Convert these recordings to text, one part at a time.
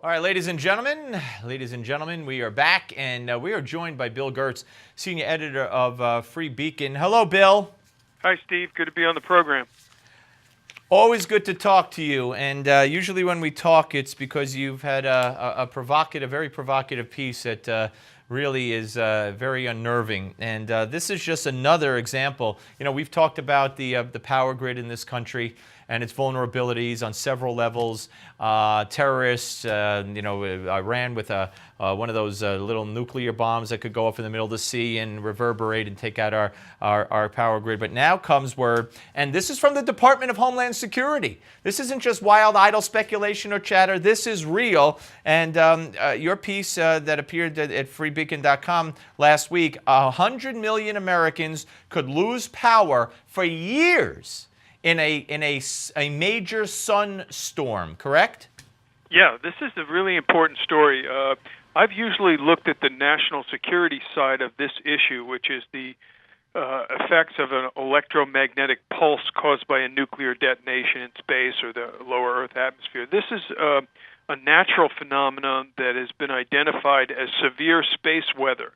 All right, ladies and gentlemen, we are back, and we are joined by Bill Gertz, senior editor of Free Beacon. Hello, Bill. Hi, Steve. Good to be on the program. Always good to talk to you, and usually when we talk, it's because you've had a very provocative piece that really is very unnerving. And this is just another example. You know, we've talked about the power grid in this country and its vulnerabilities on several levels. Terrorists, Iran with one of those little nuclear bombs that could go off in the middle of the sea and reverberate and take out our power grid. But now comes word, and this is from the Department of Homeland Security. This isn't just wild, idle speculation or chatter. This is real. And your piece that appeared at freebeacon.com last week, 100 million Americans could lose power for years in a major sun storm, correct? Yeah, this is a really important story. I've usually looked at the national security side of this issue, which is the effects of an electromagnetic pulse caused by a nuclear detonation in space or the lower Earth atmosphere. This is a natural phenomenon that has been identified as severe space weather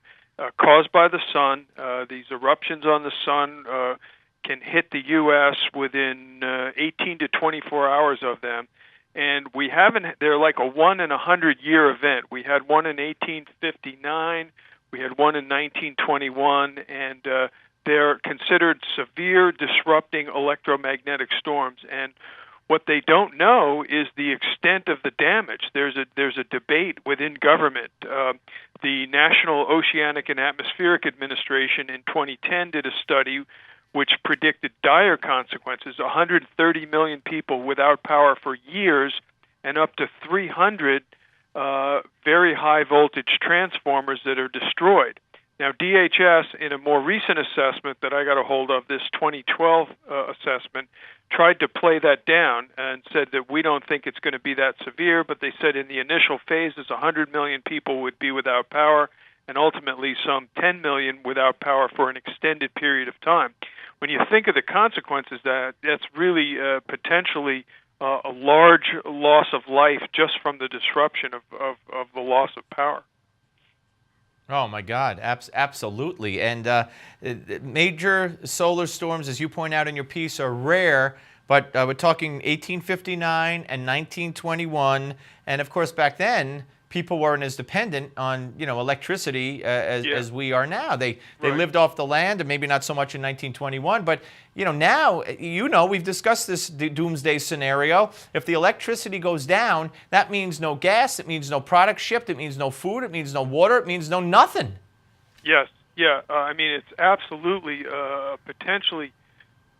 caused by the sun. These eruptions on the sun can hit the U.S. within 18 to 24 hours of them. And they're like a 1 in 100 year event. We had one in 1859, we had one in 1921, and they're considered severe disrupting electromagnetic storms. And what they don't know is the extent of the damage. There's a debate within government. The National Oceanic and Atmospheric Administration in 2010 did a study which predicted dire consequences, 130 million people without power for years and up to 300 very high voltage transformers that are destroyed. Now, DHS, in a more recent assessment that I got a hold of, this 2012 assessment, tried to play that down and said that we don't think it's going to be that severe, but they said in the initial phases, 100 million people would be without power, and ultimately some 10 million without power for an extended period of time. When you think of the consequences, that's really potentially a large loss of life just from the disruption of the loss of power. Oh, my God, absolutely. And major solar storms, as you point out in your piece, are rare, but we're talking 1859 and 1921. And, of course, back then, people weren't as dependent on, electricity as we are now. They lived off the land, and maybe not so much in 1921. But, now, we've discussed this Doomsday Scenario. If the electricity goes down, that means no gas, it means no product shipped, it means no food, it means no water, it means no nothing. Yes, yeah. It's absolutely potentially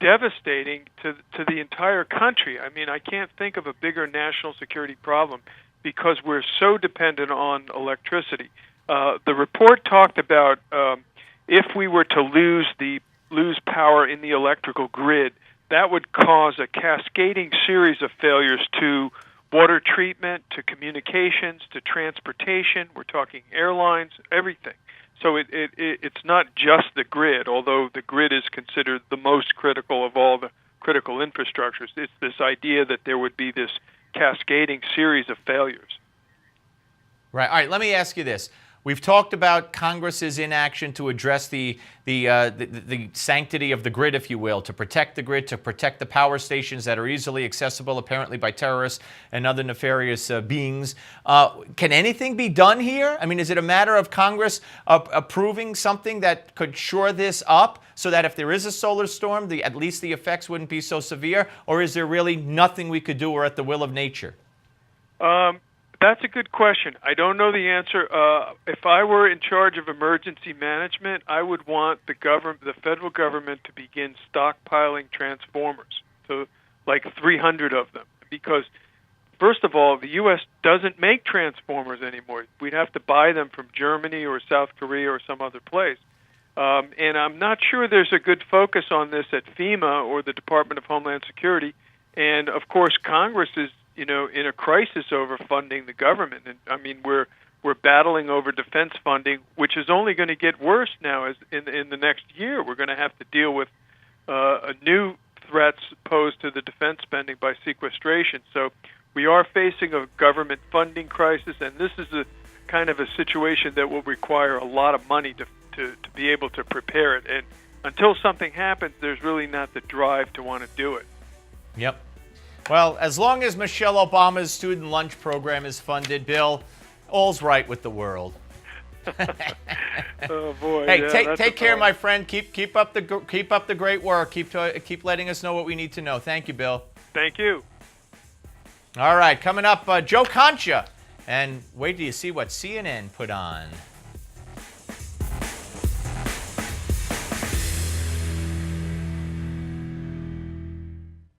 devastating to the entire country. I can't think of a bigger national security problem because we're so dependent on electricity. The report talked about if we were to lose power in the electrical grid, that would cause a cascading series of failures to water treatment, to communications, to transportation. We're talking airlines, everything. So it's not just the grid, although the grid is considered the most critical of all the critical infrastructures. It's this idea that there would be this cascading series of failures. Right. All right. Let me ask you this. We've talked about Congress's inaction to address the sanctity of the grid, if you will, to protect the grid, to protect the power stations that are easily accessible, apparently by terrorists and other nefarious beings. Can anything be done here? Is it a matter of Congress approving something that could shore this up so that if there is a solar storm, at least the effects wouldn't be so severe? Or is there really nothing we could do? We're at the will of nature? That's a good question. I don't know the answer. If I were in charge of emergency management, I would want the federal government to begin stockpiling transformers, so like 300 of them. Because, first of all, the U.S. doesn't make transformers anymore. We'd have to buy them from Germany or South Korea or some other place. And I'm not sure there's a good focus on this at FEMA or the Department of Homeland Security. And, of course, Congress is in a crisis over funding the government. And we're battling over defense funding, which is only going to get worse now as in the next year. We're going to have to deal with new threats posed to the defense spending by sequestration. So we are facing a government funding crisis, and this is a kind of a situation that will require a lot of money to be able to prepare it. And until something happens, there's really not the drive to want to do it. Yep. Well, as long as Michelle Obama's student lunch program is funded, Bill, all's right with the world. Oh boy! Hey, yeah, take care, my friend. Keep up the great work. Keep letting us know what we need to know. Thank you, Bill. Thank you. All right, coming up, Joe Concha, and wait till you see what CNN put on.